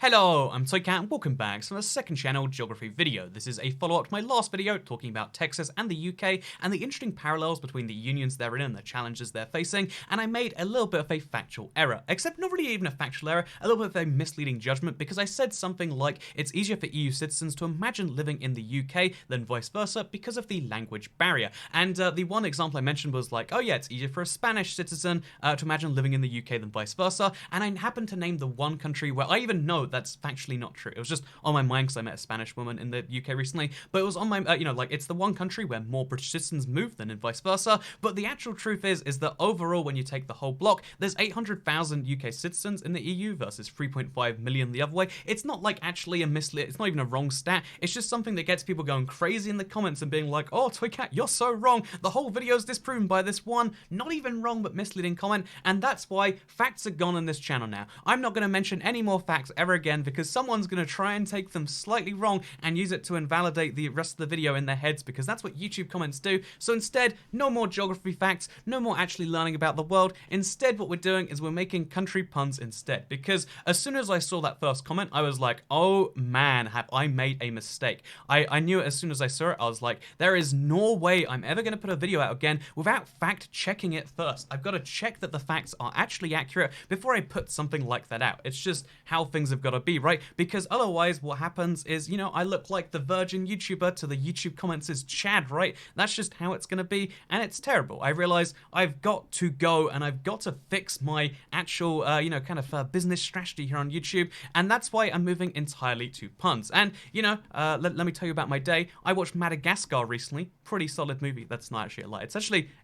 Hello, I'm Toycat and welcome back to the second channel geography video. This is a follow-up to my last video talking about Texas and the UK and the interesting parallels between the unions they're in and the challenges they're facing, and I made a little bit of a factual error, except not really even a factual error, a little bit of a misleading judgment because I said something like it's easier for EU citizens to imagine living in the UK than vice versa because of the language barrier. And the one example I mentioned was like, oh yeah, it's easier for a Spanish citizen to imagine living in the UK than vice versa, and I happened to name the one country where I even know that's factually not true. It was just on my mind because I met a Spanish woman in the UK recently, but it was on my, like it's the one country where more British citizens move than in vice versa. But the actual truth is that overall, when you take the whole block, there's 800,000 UK citizens in the EU versus 3.5 million the other way. It's not like actually a it's not even a wrong stat. It's just something that gets people going crazy in the comments and being like, oh, Toycat, you're so wrong. The whole video is disproven by this one, not even wrong, but misleading comment. And that's why facts are gone on this channel now. I'm not going to mention any more facts ever again because someone's going to try and take them slightly wrong and use it to invalidate the rest of the video in their heads because that's what YouTube comments do. So instead, no more geography facts, no more actually learning about the world. Instead, what we're doing is we're making country puns instead, because as soon as I saw that first comment, I was like, oh man, have I made a mistake. I knew it as soon as I saw it. I was like, there is no way I'm ever going to put a video out again without fact checking it first. I've got to check that the facts are actually accurate before I put something like that out. It's just how things have got to be, right? Because otherwise what happens is, I look like the virgin YouTuber to the YouTube comments is Chad, right? That's just how it's going to be, and it's terrible. I realize I've got to go and I've got to fix my actual, business strategy here on YouTube, and that's why I'm moving entirely to puns. And, let me tell you about my day. I watched Madagascar recently. Pretty solid movie. That's not actually a lie.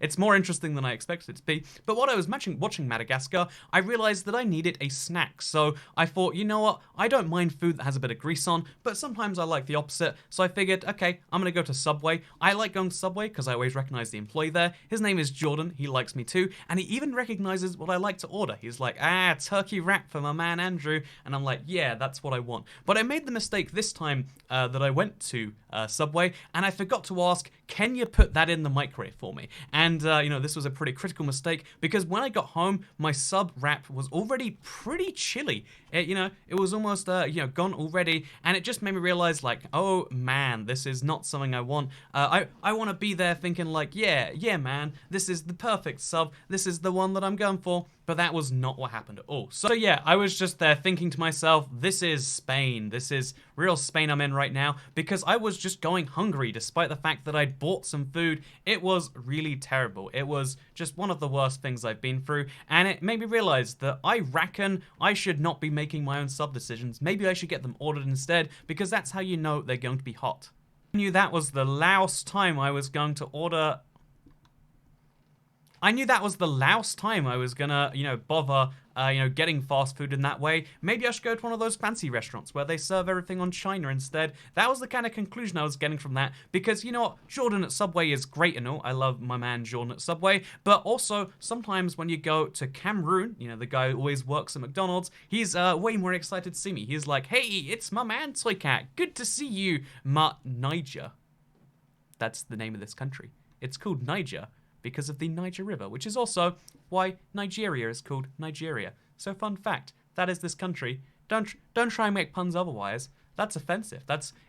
It's more interesting than I expected it to be. But what I was watching Madagascar, I realized that I needed a snack. So I thought, you know what? I don't mind food that has a bit of grease on, but sometimes I like the opposite. So I figured, okay, I'm gonna go to Subway. I like going to Subway because I always recognize the employee there. His name is Jordan. He likes me too. And he even recognizes what I like to order. He's like, turkey wrap for my man Andrew. And I'm like, yeah, that's what I want. But I made the mistake this time that I went to Subway, and I forgot to ask, can you put that in the microwave for me? And, this was a pretty critical mistake because when I got home, my sub wrap was already pretty chilly. It was almost, gone already, and it just made me realize, like, oh man, this is not something I want. I want to be there thinking like, yeah, man, this is the perfect sub. This is the one that I'm going for. But that was not what happened at all. So yeah, I was just there thinking to myself, this is Spain. This is real Spain I'm in right now, because I was just going hungry despite the fact that I'd bought some food. It was really terrible. It was just one of the worst things I've been through, and it made me realize that I reckon I should not be making my own sub decisions. Maybe I should get them ordered instead, because that's how you know they're going to be hot. I knew that was the last time I was going to order... I knew that was the last time I was gonna, bother, getting fast food in that way. Maybe I should go to one of those fancy restaurants where they serve everything on China instead. That was the kind of conclusion I was getting from that, because, you know what, Jordan at Subway is great and all. I love my man Jordan at Subway, but also sometimes when you go to Cameroon, the guy who always works at McDonald's, he's way more excited to see me. He's like, hey, it's my man Toycat. Good to see you, Niger. That's the name of this country. It's called Niger because of the Niger River, which is also why Nigeria is called Nigeria. So fun fact, that is this country. Don't try and make puns otherwise. That's offensive.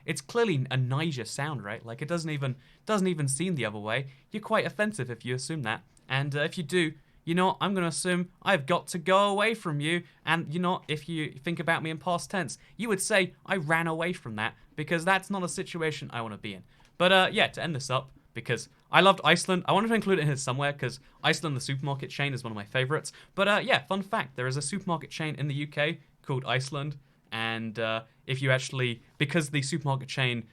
It's clearly a Niger sound, right? Like it doesn't even seem the other way. You're quite offensive if you assume that. And if you do, I'm going to assume I've got to go away from you. And if you think about me in past tense, you would say I ran away from that, because that's not a situation I want to be in. But yeah, to end this up, because I loved Iceland. I wanted to include it here somewhere because Iceland, the supermarket chain, is one of my favorites. But yeah, fun fact, there is a supermarket chain in the UK called Iceland. And if you actually, because the supermarket chain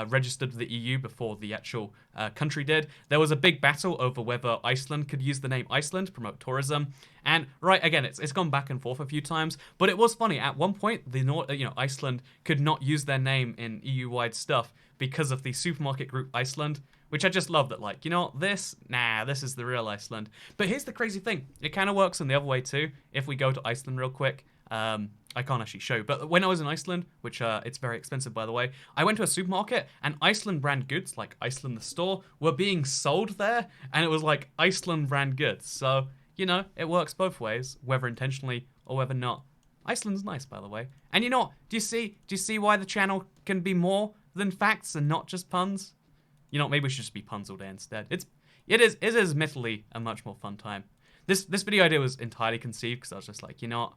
registered with the EU before the actual country did, there was a big battle over whether Iceland could use the name Iceland to promote tourism. And right, again, it's gone back and forth a few times, but it was funny. At one point, Iceland could not use their name in EU-wide stuff because of the supermarket group Iceland, which I just love that, like, this is the real Iceland. But here's the crazy thing. It kind of works in the other way too. If we go to Iceland real quick, I can't actually show, but when I was in Iceland, which it's very expensive by the way, I went to a supermarket and Iceland brand goods, like Iceland the store, were being sold there, and it was like Iceland brand goods. So, it works both ways, whether intentionally or whether not. Iceland's nice, by the way. And you know what? Do you see why the channel can be more than facts and not just puns? You know what? Maybe we should just be puns all day instead. It is admittedly a much more fun time. This video idea was entirely conceived because I was just like, you know what?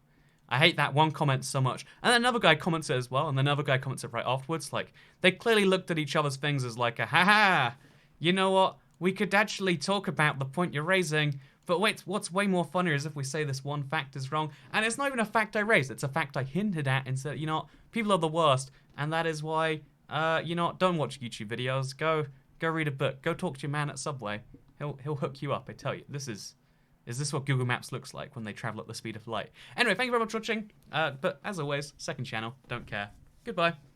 I hate that one comment so much. And then another guy comments it as well, and then another guy comments it right afterwards. Like, they clearly looked at each other's things as like a, haha, you know what? We could actually talk about the point you're raising, but wait, what's way more funnier is if we say this one fact is wrong, and it's not even a fact I raised, it's a fact I hinted at and said, you know what? People are the worst, and that is why, you know what? Don't watch YouTube videos. Go read a book. Go talk to your man at Subway. He'll hook you up, I tell you. Is this what Google Maps looks like when they travel at the speed of light? Anyway, thank you very much for watching. But as always, second channel, don't care. Goodbye.